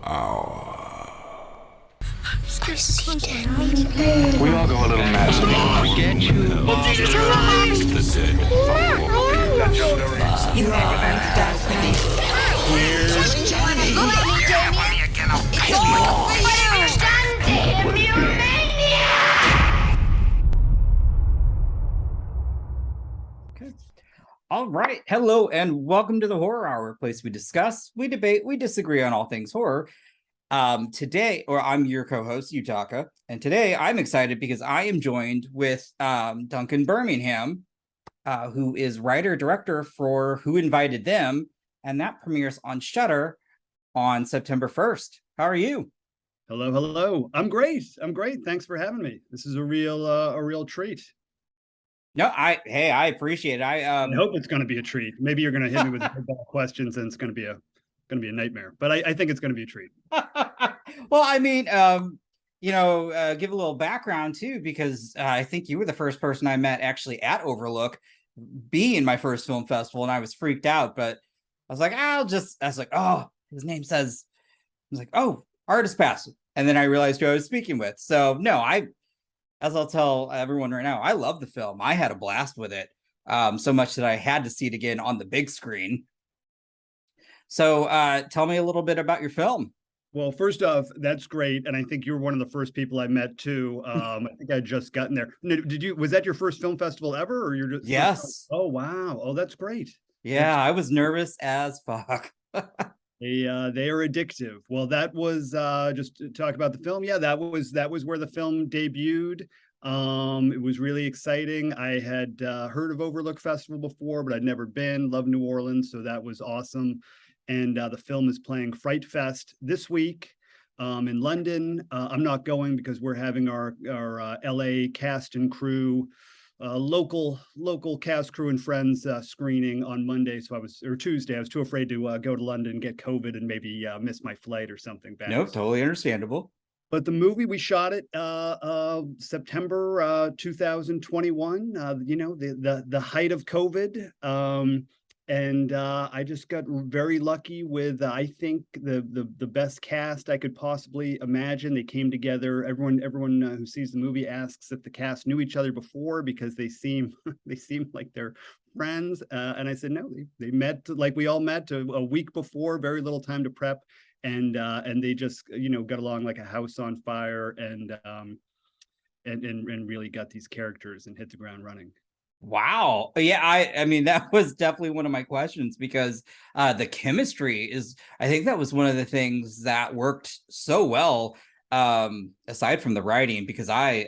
So scared. Maybe. We all go a little mad sometimes. Get you. You Here's Johnny. Go at me, Damien. It's all for you. Stand him, you maniac! Okay. All right. Hello and welcome to the Horror Hour, a place we discuss, we debate, we disagree on all things horror. Today, I'm your co-host, Utaka, and today I'm excited because I am joined with Duncan Birmingham, who is writer-director for Who Invited Them, and that premieres on Shudder on September 1st. How are you? Hello. I'm great. Thanks for having me. This is a real treat. No, I appreciate it. I hope it's going to be a treat. Maybe you're going to hit me with football questions, and it's going to be a nightmare. But I think it's going to be a treat. Well, I mean, give a little background too, because I think you were the first person I met actually at Overlook, being my first film festival, and I was freaked out. But I was like, oh, his name says, I was like, oh, Artist Pass, and then I realized who I was speaking with. So no, as I'll tell everyone right now, I love the film. I had a blast with it, so much that I had to see it again on the big screen. So tell me a little bit about your film. Well, first off, that's great, and I think you're one of the first people I met too. I think I had just gotten there. Was that your first film festival ever, or you're just? Yes. Oh wow! Oh, that's great. Yeah, I was nervous as fuck. They are addictive. Well, that was just to talk about the film. Yeah, that was where the film debuted. It was really exciting. I had heard of Overlook Festival before, but I'd never been. Love New Orleans, so that was awesome. And the film is playing Fright Fest this week in London. I'm not going because we're having our LA cast and crew, local cast crew and friends screening on Monday. Or Tuesday. I was too afraid to go to London, get COVID, and maybe miss my flight or something bad. No, totally understandable. But the movie, we shot it September 2021. The height of COVID. And I just got very lucky with I think the best cast I could possibly imagine. They came together. Everyone who sees the movie asks if the cast knew each other before, because they seem like they're friends. And I said no, they met like we all met a week before, very little time to prep, and they just got along like a house on fire, and really got these characters and hit the ground running. Wow. Yeah, I mean, that was definitely one of my questions, because the chemistry is, I think that was one of the things that worked so well, aside from the writing, because I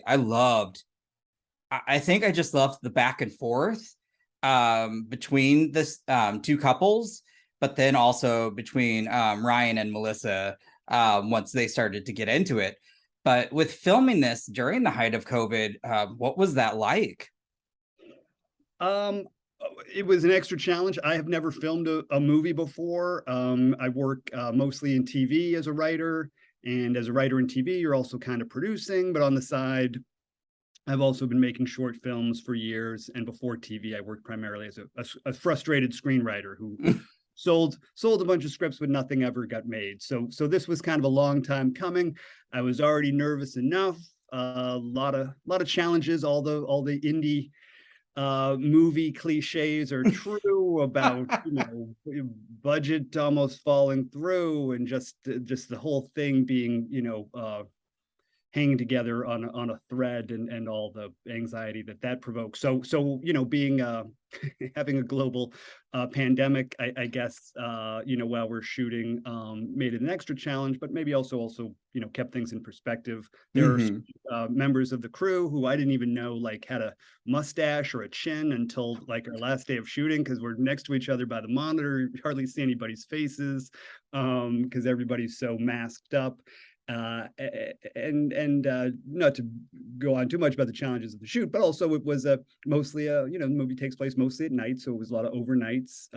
think I just loved the back and forth between this two couples, but then also between Ryan and Melissa once they started to get into it. But with filming this during the height of COVID, what was that like? It was an extra challenge. I have never filmed a movie before. I work mostly in TV as a writer, and as a writer in TV, you're also kind of producing, but on the side, I've also been making short films for years. And before TV, I worked primarily as a frustrated screenwriter who sold a bunch of scripts, but nothing ever got made. So this was kind of a long time coming. I was already nervous enough. A lot of challenges. All the indie movie cliches are true about budget almost falling through, and just the whole thing being hanging together on a thread, and all the anxiety that provokes. So being having a global pandemic, I guess while we're shooting, made it an extra challenge, but maybe also kept things in perspective. There are members of the crew who I didn't even know had a mustache or a chin until our last day of shooting, because we're next to each other by the monitor. You hardly see anybody's faces because everybody's so masked up. And not to go on too much about the challenges of the shoot, but also it was mostly the movie takes place mostly at night, so it was a lot of overnights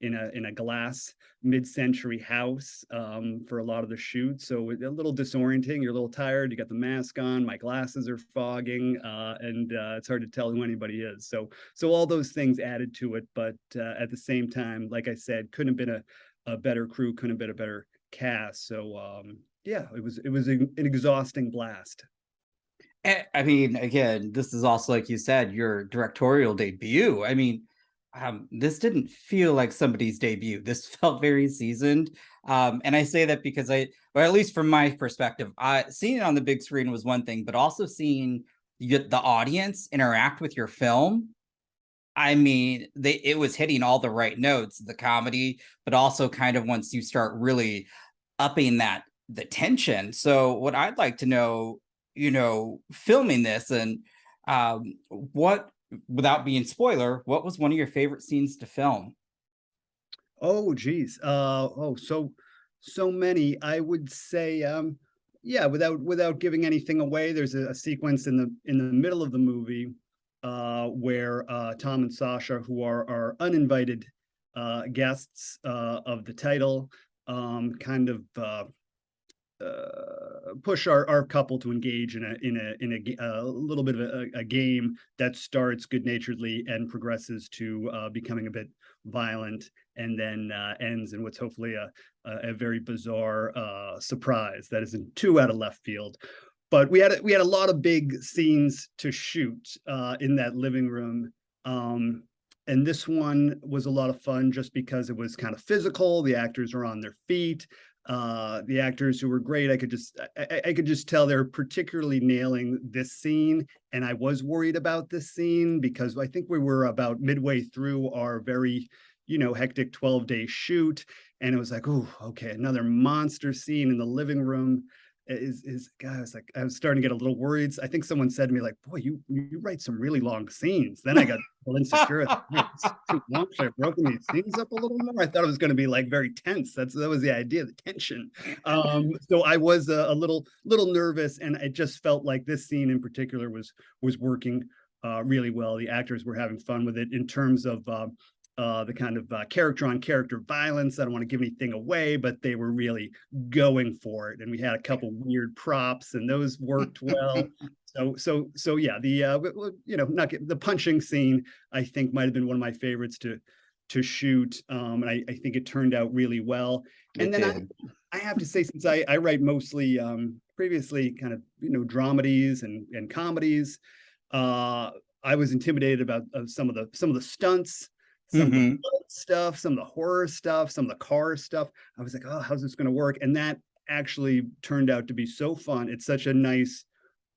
in a glass mid-century house for a lot of the shoot. So a little disorienting. You're a little tired. You got the mask on. My glasses are fogging, and it's hard to tell who anybody is. So all those things added to it, but at the same time, like I said, couldn't have been a better crew, couldn't have been a better cast. So yeah, it was an exhausting blast. I mean, again, this is also, like you said, your directorial debut. I mean, this didn't feel like somebody's debut. This felt very seasoned. And I say that because or at least from my perspective, seeing it on the big screen was one thing, but also seeing the audience interact with your film. I mean, it was hitting all the right notes, the comedy, but also kind of once you start really upping the tension. So what I'd like to know, filming this and what, without being spoiler, what was one of your favorite scenes to film? Oh geez. So many. I would say yeah, without giving anything away, there's a sequence in the middle of the movie where Tom and Sasha, who are our uninvited guests of the title, kind of push our couple to engage in a little bit of a game that starts good naturedly and progresses to becoming a bit violent, and then ends in what's hopefully a very bizarre surprise that isn't too out of left field. But we had a lot of big scenes to shoot in that living room. And this one was a lot of fun just because it was kind of physical. The actors are on their feet. The actors who were great, I could just tell they're particularly nailing this scene. And I was worried about this scene because I think we were about midway through our very, hectic 12-day shoot. And it was like, oh, okay, another monster scene in the living room. God, I was starting to get a little worried. I think someone said to me, like, boy, you write some really long scenes. Then I got a little insecure. It's too long. Should I have broken these scenes up a little more? I thought it was going to be like very tense. That was the idea, the tension. So I was a little nervous, and it just felt like this scene in particular was working really well. The actors were having fun with it in terms of the kind of character on character violence. I don't want to give anything away, but they were really going for it. And we had a couple weird props, and those worked well. So yeah, the punching scene, I think, might have been one of my favorites to shoot. And I think it turned out really well. And then I have to say, since I write mostly previously kind of dramedies and comedies, I was intimidated about some of the stunts, some of the stuff, some of the horror stuff, some of the car stuff. I was like, oh, how's this going to work? And that actually turned out to be so fun. It's such a nice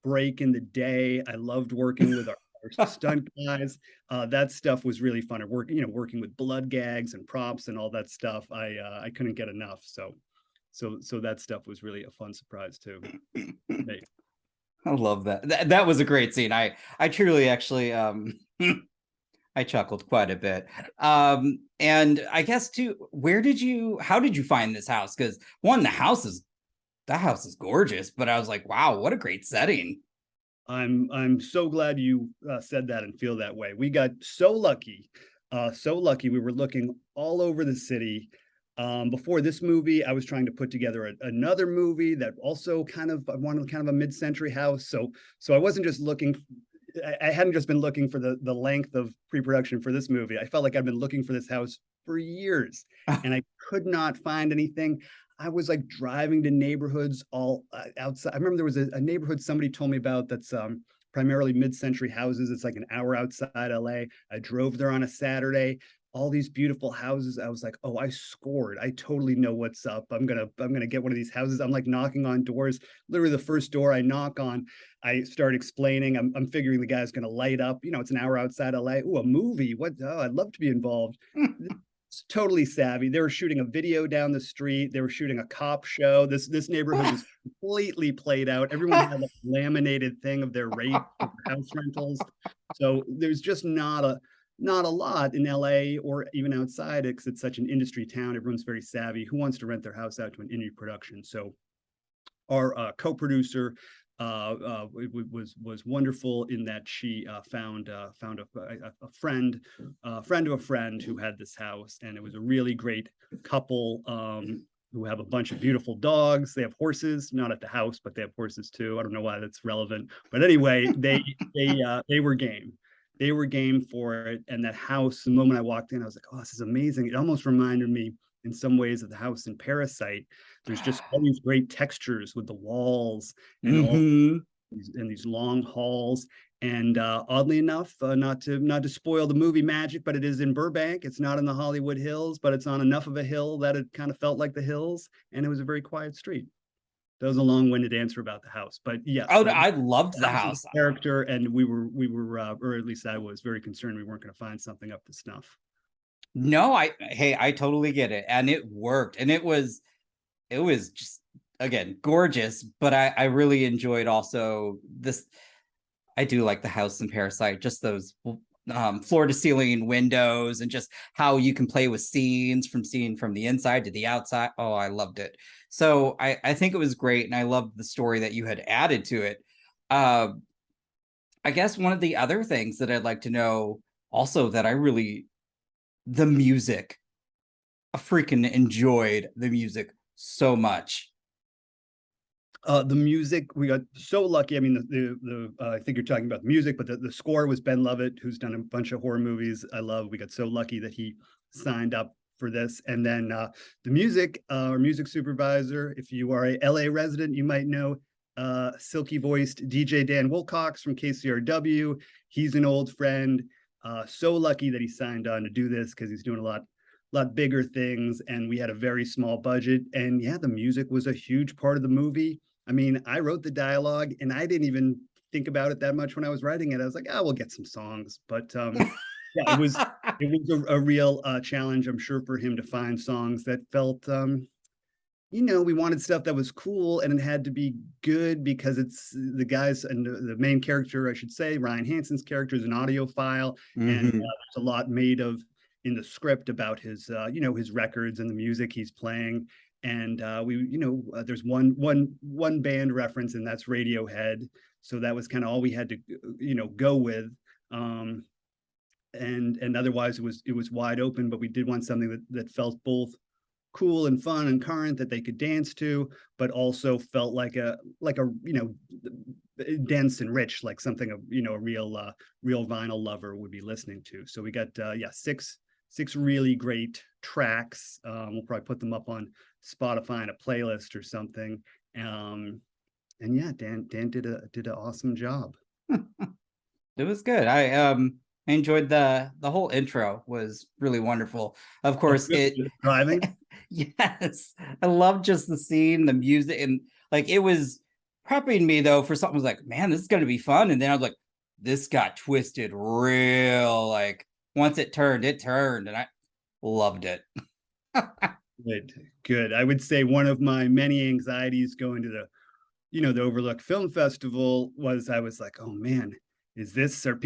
break in the day. I loved working with our stunt guys. That stuff was really fun. Working with blood gags and props and all that stuff. I couldn't get enough. So that stuff was really a fun surprise too. Hey. I love that. That was a great scene. I truly actually I chuckled quite a bit. And I guess too, how did you find this house? Because one, the house is gorgeous, but I was like, wow, what a great setting. I'm so glad you said that and feel that way. We got so lucky. We were looking all over the city. Before this movie, I was trying to put together another movie that also I wanted kind of a mid-century house. So I wasn't just looking. I hadn't just been looking for the length of pre-production for this movie. I felt like I'd been looking for this house for years, and I could not find anything. I was like driving to neighborhoods all outside. I remember there was a neighborhood somebody told me about that's primarily mid-century houses. It's like an hour outside LA. I drove there on a Saturday. All these beautiful houses. I was like, oh, I scored. I totally know what's up. I'm gonna get one of these houses. I'm like knocking on doors. Literally the first door I knock on, I start explaining. I'm figuring the guy's gonna light up. It's an hour outside LA. Ooh, a movie. What? Oh, I'd love to be involved. It's totally savvy. They were shooting a video down the street. They were shooting a cop show. This neighborhood was completely played out. Everyone had a laminated thing of their rate for house rentals. So there's just not a lot in LA or even outside because it's such an industry town. Everyone's very savvy. Who wants to rent their house out to an indie production? So our co-producer was wonderful in that she found a friend of a friend who had this house, and it was a really great couple who have a bunch of beautiful dogs. They have horses, not at the house, but they have horses too. I don't know why that's relevant, but anyway, they were game. They were game for it. And that house, the moment I walked in, I was like, oh, this is amazing. It almost reminded me in some ways of the house in Parasite. There's just all these great textures with the walls and all these long halls. And oddly enough, not to spoil the movie magic, but it is in Burbank. It's not in the Hollywood Hills, but it's on enough of a hill that it kind of felt like the hills, and it was a very quiet street. That was a long-winded answer about the house, but yes. Oh, I loved the house character, and we were, or at least I was very concerned we weren't going to find something up to snuff. No, I totally get it, and it worked, and it was just, again, gorgeous. But I really enjoyed also this. I do like the house in Parasite, just those floor to ceiling windows, and just how you can play with scenes from seeing from the inside to the outside. Oh, I loved it. So I think it was great, and I loved the story that you had added to it. I guess one of the other things that I'd like to know also, that the music, I freaking enjoyed the music so much. The music, we got so lucky. I mean, the I think you're talking about the music, but the score was Ben Lovett, who's done a bunch of horror movies I love. We got so lucky that he signed up for this. And then the music, our music supervisor, if you are a LA resident, you might know silky voiced DJ Dan Wilcox from KCRW. He's an old friend. So lucky that he signed on to do this, because he's doing a lot bigger things, and we had a very small budget. And yeah, the music was a huge part of the movie. I mean, I wrote the dialogue, and I didn't even think about it that much when I was writing it. I was like, oh, we'll get some songs. But yeah, it was a real challenge, I'm sure, for him to find songs that felt, we wanted stuff that was cool, and it had to be good, because it's the guys, and the main character, I should say, Ryan Hansen's character, is an audiophile, and there's a lot made of in the script about his, his records and the music he's playing. And there's one band reference, and that's Radiohead. So that was kind of all we had to, go with. And otherwise it was wide open, but we did want something that felt both cool and fun and current, that they could dance to, but also felt like a dense and rich, like something a real vinyl lover would be listening to. So we got six really great tracks. We'll probably put them up on Spotify in a playlist or something. And yeah, Dan did an awesome job. It was good. I enjoyed the whole intro, was really wonderful. Of course, driving. Yes, I love just the scene, the music, and like, it was prepping me though for something. I was like, man, this is going to be fun. And then I was like, this got twisted real, like, once it turned, and I loved it. Good. I would say one of my many anxieties going to the Overlook Film Festival was, I was like, oh man, is there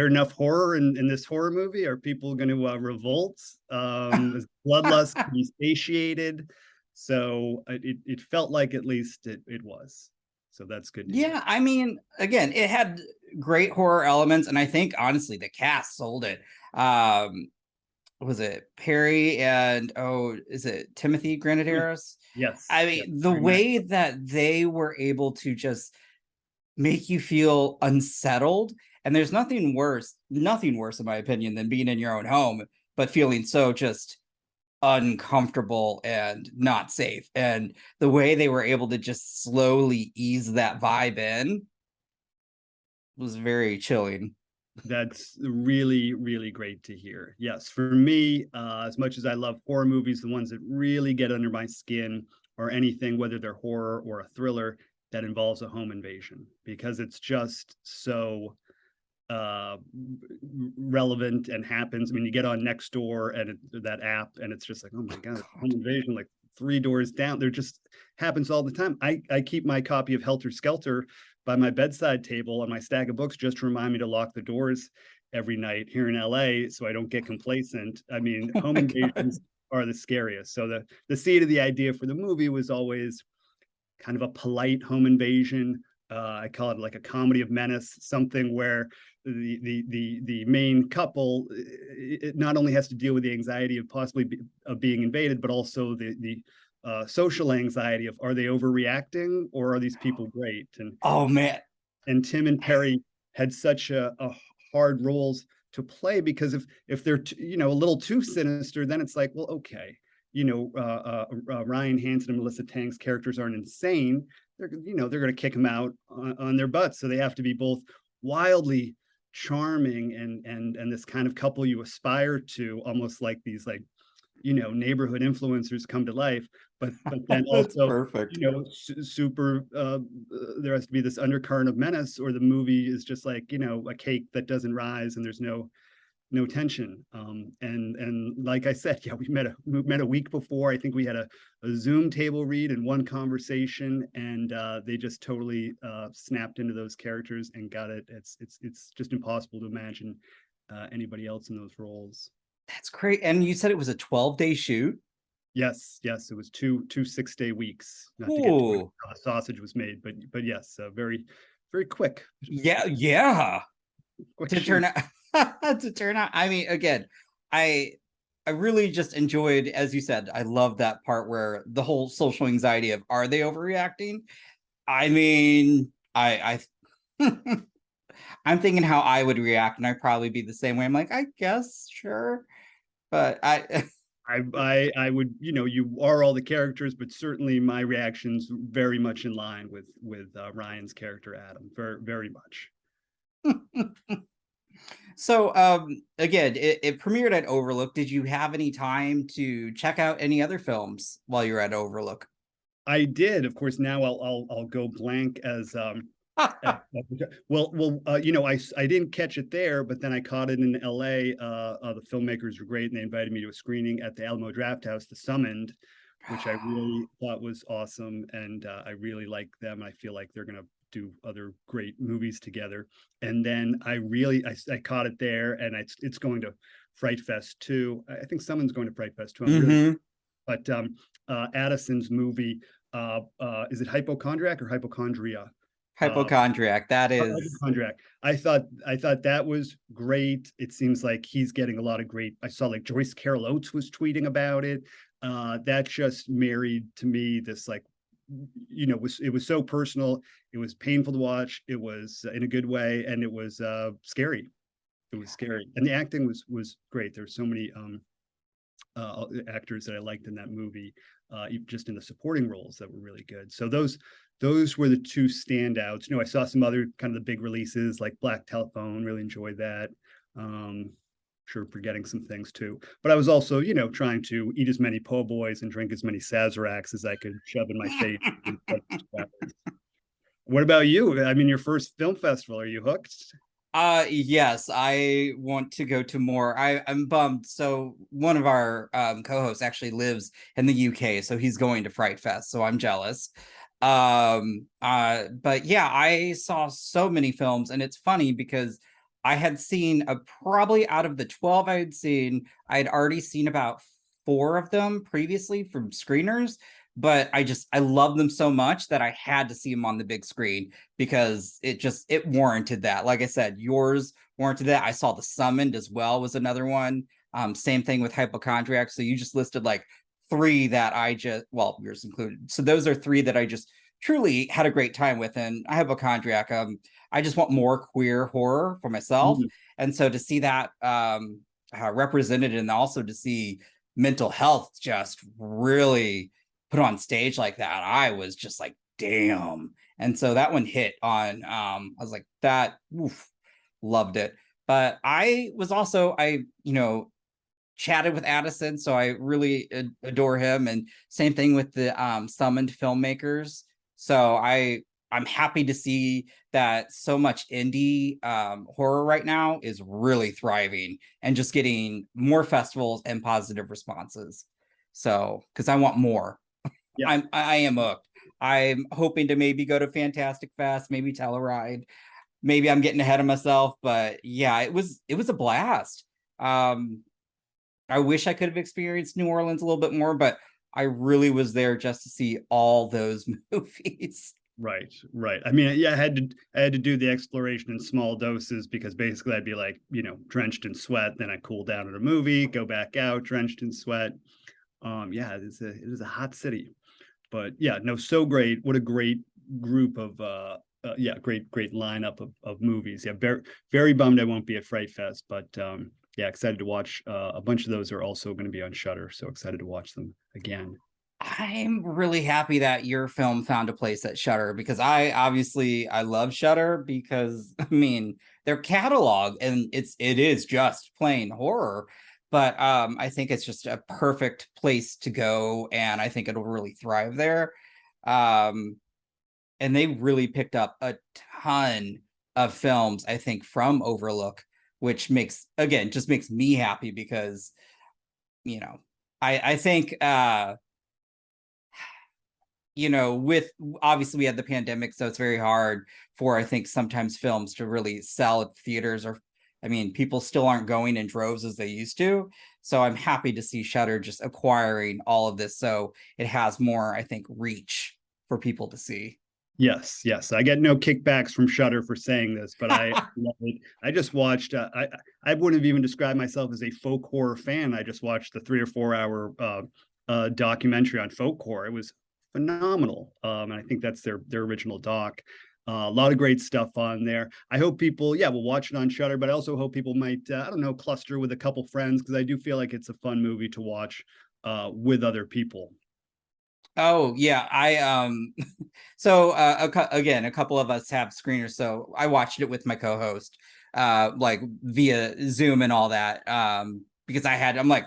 enough horror in this horror movie? Are people going to revolt? Is bloodlust to be satiated? So it felt like, at least it was. So that's good. Yeah, I mean, again, it had great horror elements, and I think honestly the cast sold it. Was it Perry and is it Timothy Grenadiers? Yes. I mean, the way that they were able to just make you feel unsettled, and there's nothing worse in my opinion than being in your own home but feeling so just uncomfortable and not safe. And the way they were able to just slowly ease that vibe in was very chilling. That's really, really great to hear. Yes, for me, as much as I love horror movies, the ones that really get under my skin are anything, whether they're horror or a thriller, that involves a home invasion, because it's just so relevant and happens. I mean, you get on Nextdoor and that app, and it's just like, oh my God, home invasion, like 3 doors down. There just happens all the time. I keep my copy of Helter Skelter by my bedside table on my stack of books, just to remind me to lock the doors every night here in LA, so I don't get complacent. I mean, home invasions are the scariest. So the seed of the idea for the movie was always kind of a polite home invasion. I call it like a comedy of menace, something where the main couple, it not only has to deal with the anxiety of possibly of being invaded, but also the social anxiety of, are they overreacting, or are these people great? And oh man, and Tim and Perry had such a hard roles play, because if they're a little too sinister, then it's like, well, okay, Ryan Hansen and Melissa Tang's characters aren't insane. They're going to kick them out on their butts. So they have to be both wildly charming and this kind of couple you aspire to, almost like these neighborhood influencers come to life, but then also perfect. super there has to be this undercurrent of menace, or the movie is just like a cake that doesn't rise and there's no tension. And like I said, yeah, we met a week before. I think we had a Zoom table read and one conversation, and they just totally snapped into those characters and got it. It's just impossible to imagine anybody else in those roles. That's great. And you said it was a 12-day shoot? Yes, it was two 6-day weeks. Not to get to how the sausage was made, but yes, very, very quick. Yeah. Quick To turn out. I mean, again, I really just enjoyed, as you said, I love that part where the whole social anxiety of, are they overreacting? I mean, I I'm thinking how I would react, and I'd probably be the same way. I'm like, I guess, sure. But I would, you are all the characters, but certainly my reactions very much in line with Ryan's character, Adam, very, very much. So again, it premiered at Overlook. Did you have any time to check out any other films while you're at Overlook? I did, of course. Now I'll go blank as well, I didn't catch it there, but then I caught it in LA. The filmmakers were great, and they invited me to a screening at the Alamo Drafthouse, The Summoned, which I really thought was awesome, and I really like them. I feel like they're gonna do other great movies together. And then I caught it there, and it's going to Fright Fest too. I think someone's going to Fright Fest too. But Addison's movie, is it Hypochondriac or Hypochondria? Hypochondriac. That is Hypochondriac. I thought that was great. It seems like he's getting a lot of great. I saw like Joyce Carol Oates was tweeting about it. That just married to me this it was so personal. It was painful to watch. It was in a good way, and it was scary. It was scary, and the acting was great. There were so many actors that I liked in that movie, just in the supporting roles that were really good. So those were the two standouts. I saw some other kind of the big releases like Black Telephone. Really enjoyed that. Sure, forgetting some things too. But I was also, trying to eat as many po' boys and drink as many Sazeracs as I could shove in my face. What about you? I mean, your first film festival, are you hooked? Yes, I want to go to more. I'm bummed. So one of our co-hosts actually lives in the UK, so he's going to Fright Fest, so I'm jealous. But yeah, I saw so many films, and it's funny because I had seen probably out of the 12 I had seen, I'd already seen about 4 of them previously from screeners, but I love them so much that I had to see them on the big screen because it warranted that. Like I said, yours warranted that. I saw The Summoned as well, was another one. Same thing with Hypochondriac. So you just listed like 3 that yours included. So those are 3 that I just truly had a great time with. And Hypochondriac, I just want more queer horror for myself. And so to see that represented, and also to see mental health just really put on stage like that, I was just like, damn. And so that one hit on, I was like, that, loved it. But I was also, chatted with Addison, so I really adore him. And same thing with the Summoned filmmakers. So I'm happy to see that so much indie horror right now is really thriving and just getting more festivals and positive responses. So, because I want more. Yeah. I am hooked. I'm hoping to maybe go to Fantastic Fest, maybe Telluride. Maybe I'm getting ahead of myself, but yeah, it was a blast. I wish I could have experienced New Orleans a little bit more, but I really was there just to see all those movies. Right. I mean, yeah, I had to do the exploration in small doses, because basically I'd be like, drenched in sweat, then I cool down at a movie, go back out, drenched in sweat. Yeah, it is a hot city, but yeah, no, so great. What a great group of yeah, great lineup of movies. Yeah, very bummed I won't be at Fright Fest, but yeah, excited to watch. A bunch of those are also going to be on Shudder, so excited to watch them again. I'm really happy that your film found a place at Shudder, because I love Shudder because I mean their catalog, and it is just plain horror, but I think it's just a perfect place to go, and I think it'll really thrive there. Um and they really picked up a ton of films, I think, from Overlook, which makes me happy because, you know, I think with obviously we had the pandemic, so it's very hard for, I think, sometimes films to really sell at theaters, or I mean, people still aren't going in droves as they used to. So I'm happy to see Shudder just acquiring all of this, so it has more, I think, reach for people to see. Yes. I get no kickbacks from Shudder for saying this, but I love it. I just watched. I wouldn't have even described myself as a folk horror fan. I just watched the 3 or 4 hour documentary on folk horror. It was phenomenal, and I think that's their original doc. A lot of great stuff on there. I hope people, yeah, will watch it on Shudder, but I also hope people might, I don't know, cluster with a couple friends, because I do feel like it's a fun movie to watch with other people. Oh yeah, I so again, a couple of us have screeners, so I watched it with my co-host, like via Zoom and all that, because I'm like,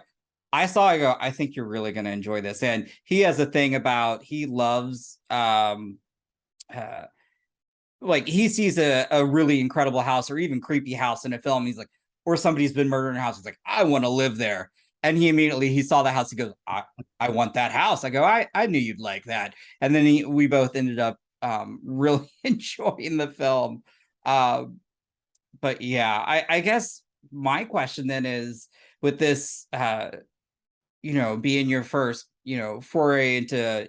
I go, I think you're really gonna enjoy this, and he has a thing about, he loves uh like he sees a really incredible house or even creepy house in a film, he's like, or somebody's been murdered in a house, he's like, I want to live there. And he saw the house, he goes, I want that house. I go, I knew you'd like that. And then we both ended up really enjoying the film. uh, but yeah, I guess my question then is, with this being your first foray into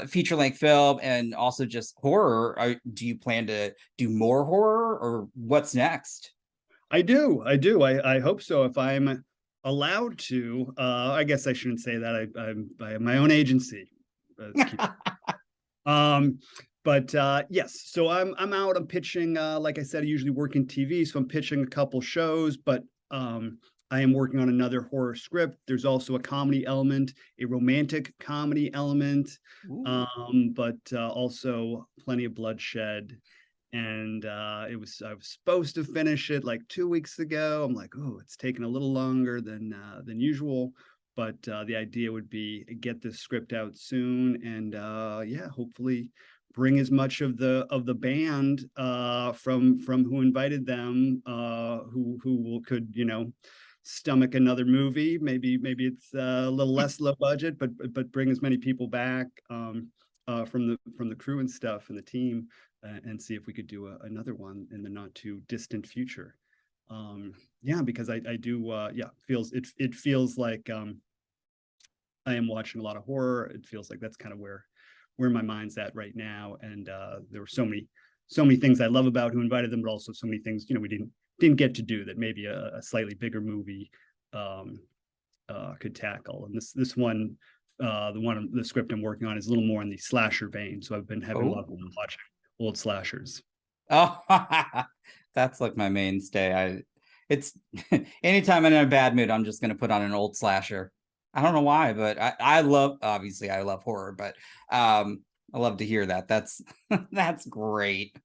feature length film, and also just horror, do you plan to do more horror, or what's next? I do. I hope so. If I'm allowed to, I guess I shouldn't say that. I have my own agency. Um, but yes, so I'm out. I'm pitching. Like I said, I usually work in TV, so I'm pitching a couple shows. But I am working on another horror script. There's also a comedy element, a romantic comedy element, Ooh. but also plenty of bloodshed. And I was supposed to finish it like 2 weeks ago. I'm like, oh, it's taking a little longer than usual, but the idea would be get this script out soon, and yeah, hopefully bring as much of the band from who invited them, could stomach another movie. Maybe it's a little less low budget, but bring as many people back from the crew and stuff and the team, and see if we could do another one in the not too distant future. Yeah, because I do, yeah, it feels like I am watching a lot of horror. It feels like that's kind of where my mind's at right now. And there were so many things I love about who invited them, but also so many things we didn't get to do that maybe a slightly bigger movie could tackle. And this one, the script I'm working on is a little more in the slasher vein. So I've been having a lot of fun watching old slashers. Oh, that's like my mainstay. It's anytime I'm in a bad mood, I'm just gonna put on an old slasher. I don't know why, but I love, obviously I love horror, but I love to hear that. That's that's great.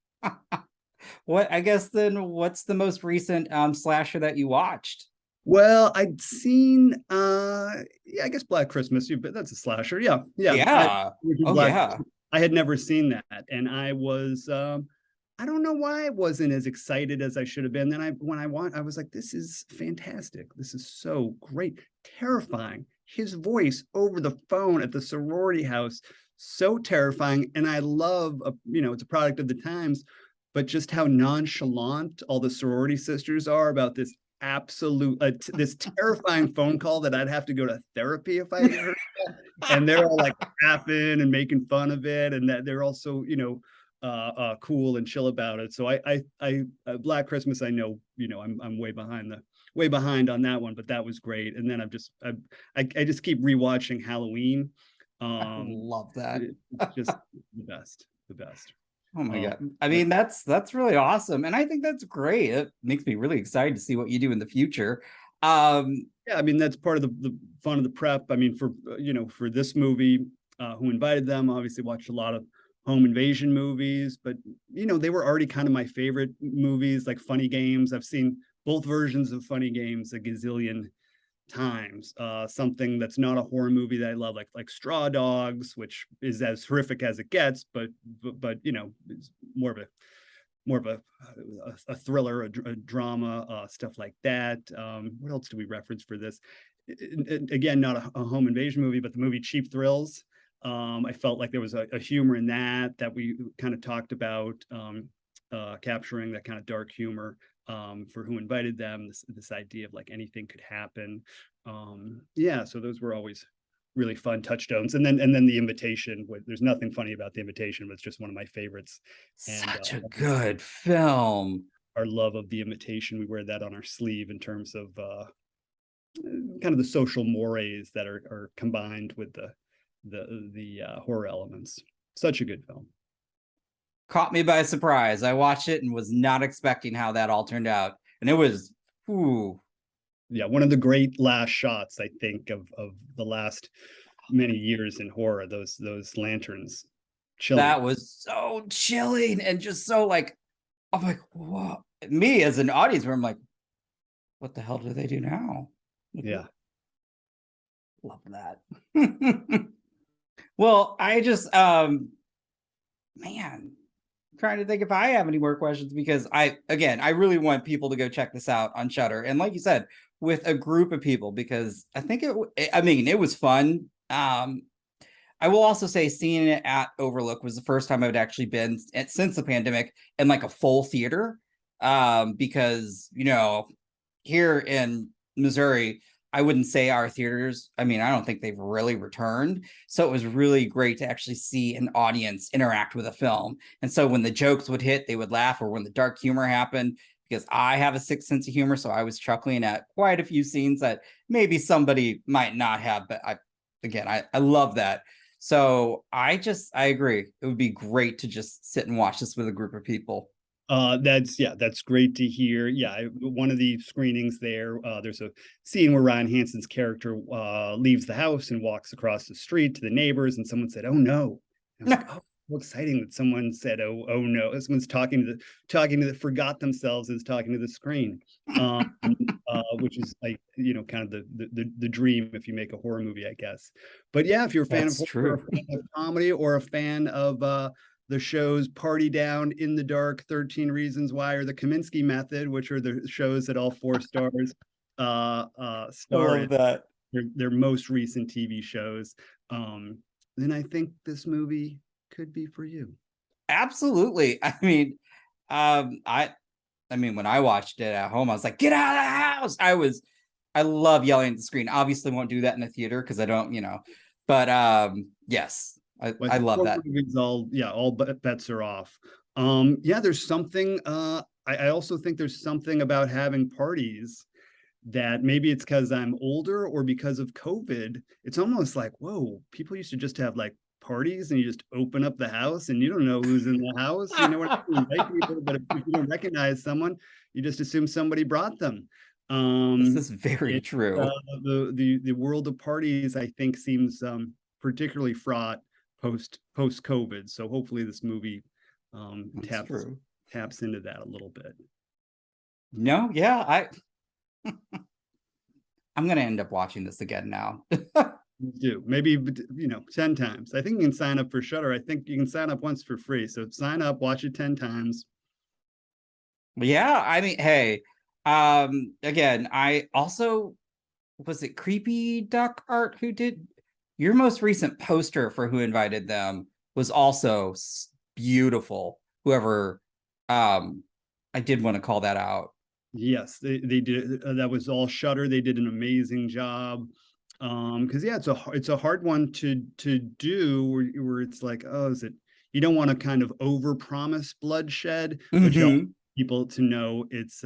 What, I guess then, what's the most recent slasher that you watched? Well, I'd seen yeah, I guess Black Christmas, but that's a slasher. Yeah. Yeah. Oh Black, yeah. I had never seen that, and I was I don't know why I wasn't as excited as I should have been. Then I was like, this is fantastic. This is so great. Terrifying. His voice over the phone at the sorority house, so terrifying. And I love, it's a product of the times, but just how nonchalant all the sorority sisters are about this this terrifying phone call that I'd have to go to therapy if I heard that. And they're all like laughing and making fun of it, and that they're also cool and chill about it. So I Black Christmas, I know, I'm way behind on that one, but that was great. And then I just keep rewatching Halloween. I love that. It's just the best. Oh my Uh, God. I mean, that's really awesome. And I think that's great. It makes me really excited to see what you do in the future. Yeah, I mean, that's part of the fun of the prep. I mean, for for this movie, Who Invited Them, obviously watched a lot of home invasion movies, but they were already kind of my favorite movies, like Funny Games. I've seen both versions of Funny Games a gazillion times. Something that's not a horror movie that I love, like Straw Dogs, which is as horrific as it gets, but it's more of a thriller, a drama, stuff like that. What else do we reference for this? Again, not a home invasion movie, but the movie Cheap Thrills. I felt like there was a humor in that we kind of talked about, capturing that kind of dark humor, for Who Invited Them. This idea of like anything could happen. Yeah, so those were always really fun touchstones. And then The Invitation. There's nothing funny about The Invitation, but it's just one of my favorites. And such a good film. our love of The Invitation, we wear that on our sleeve in terms of kind of the social mores that are combined with the horror elements. Such a good film. Caught me by surprise. I watched it and was not expecting how that all turned out. And it was, ooh. Yeah, one of the great last shots, I think, of the last many years in horror. Those lanterns, chilling. That was so chilling and just so like, I'm like, whoa. Me as an audience member, I'm like, what the hell do they do now? Like, Yeah. love that. Well, I just man, I'm trying to think if I have any more questions, because I really want people to go check this out on Shudder. And like you said, with a group of people, because I think it was fun. I will also say seeing it at Overlook was the first time I would actually been since the pandemic in like a full theater. Because here in Missouri, I wouldn't say our theaters, I mean, I don't think they've really returned. So it was really great to actually see an audience interact with a film. And so when the jokes would hit, they would laugh, or when the dark humor happened, because I have a sick sense of humor. So I was chuckling at quite a few scenes that maybe somebody might not have, but I love that. So I agree. It would be great to just sit and watch this with a group of people. That's great to hear. Yeah, one of the screenings there's a scene where Ryan Hansen's character leaves the house and walks across the street to the neighbors, and someone said, "Oh no!" And I was like, "Oh, how exciting that someone said, oh no!" Someone's talking to the forgot themselves as talking to the screen, which is like kind of the dream if you make a horror movie, I guess. But yeah, if you're a fan of horror, or a fan of comedy, or a fan of the shows Party Down, In the Dark, 13 Reasons Why, or The Kaminsky Method, which are the shows that all 4 stars star in that. their most recent TV shows, then I think this movie could be for you. Absolutely. I mean, when I watched it at home, I was like, "Get out of the house!" I love yelling at the screen. Obviously, won't do that in the theater because I don't, But yes, I love that. Movies, all bets are off. Yeah, there's something. I also think there's something about having parties that maybe it's because I'm older or because of COVID. It's almost like, whoa, people used to just have like parties and you just open up the house and you don't know who's in the house. You know what I mean? Invite people, but if you don't recognize someone, you just assume somebody brought them. This is very true. The world of parties, I think, seems particularly fraught post COVID. So hopefully this movie taps into that a little bit. No, yeah, I'm gonna end up watching this again now. Do maybe 10 times. I think you can sign up for Shudder. I think you can sign up once for free. So sign up, watch it 10 times. Yeah, I mean, hey, again, I also was it Creepy Duck Art who did your most recent poster for Who Invited Them was also beautiful. Whoever, I did want to call that out. Yes, they did. That was all Shudder. They did an amazing job. Because yeah, it's a hard one to do where it's like, oh, is it? You don't want to kind of over promise bloodshed, but you want people to know it's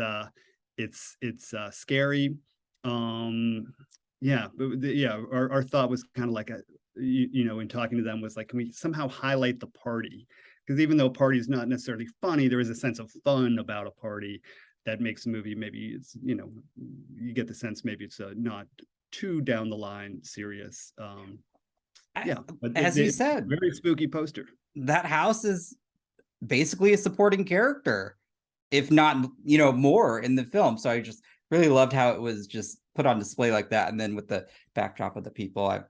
scary. Yeah, but our thought was kind of like in talking to them was like, can we somehow highlight the party? Because even though a party is not necessarily funny, there is a sense of fun about a party that makes a movie, maybe it's, you know, you get the sense maybe it's not too down the line serious. Yeah, but As you said, very spooky poster. that house is basically a supporting character, if not, you know, more in the film. So I just really loved how it was just put on display like that. And then with the backdrop of the people, I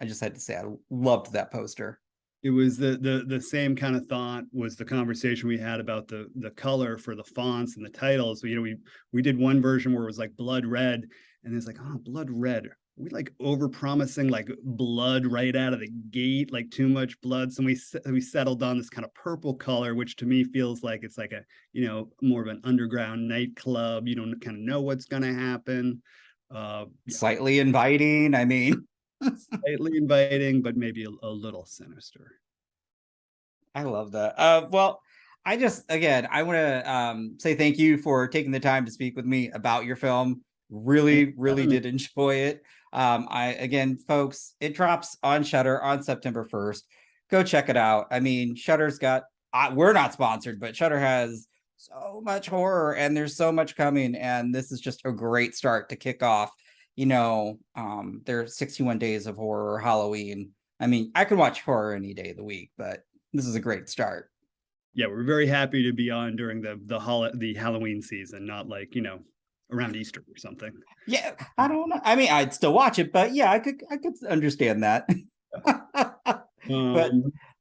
just had to say I loved that poster. It was the same kind of thought was the conversation we had about the color for the fonts and the titles. So, you know, we did one version where it was like blood red, and it's like, oh, blood red. We like over promising like blood right out of the gate, like too much blood. So we settled on this kind of purple color, which to me feels like it's like a, you know, more of an underground nightclub. You don't kind of know what's going to happen. Slightly inviting. I mean, slightly inviting, but maybe a little sinister. I love that. Well, I want to say thank you for taking the time to speak with me about your film. Really did enjoy it. Again, folks, it drops on Shudder on September 1st. Go check it out. I mean, Shudder's got, we're not sponsored, but Shudder has so much horror and there's so much coming. And this is just a great start to kick off. You know, there's 61 days of horror, Halloween. I mean, I can watch horror any day of the week, but this is a great start. Yeah, we're very happy to be on during the Halloween season, not like, you know, around Easter or something. Yeah, I don't know. I mean, I'd still watch it, but yeah, I could understand that. But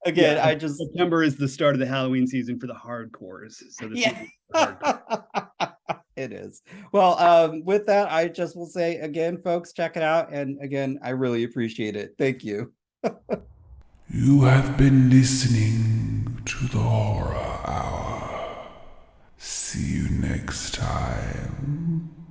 again, yeah, September is the start of the Halloween season for the hardcores. So it is. Well, with that, I just will say again, folks, check it out. And again, I really appreciate it. Thank you. You have been listening to the Horror Hour. See you next time.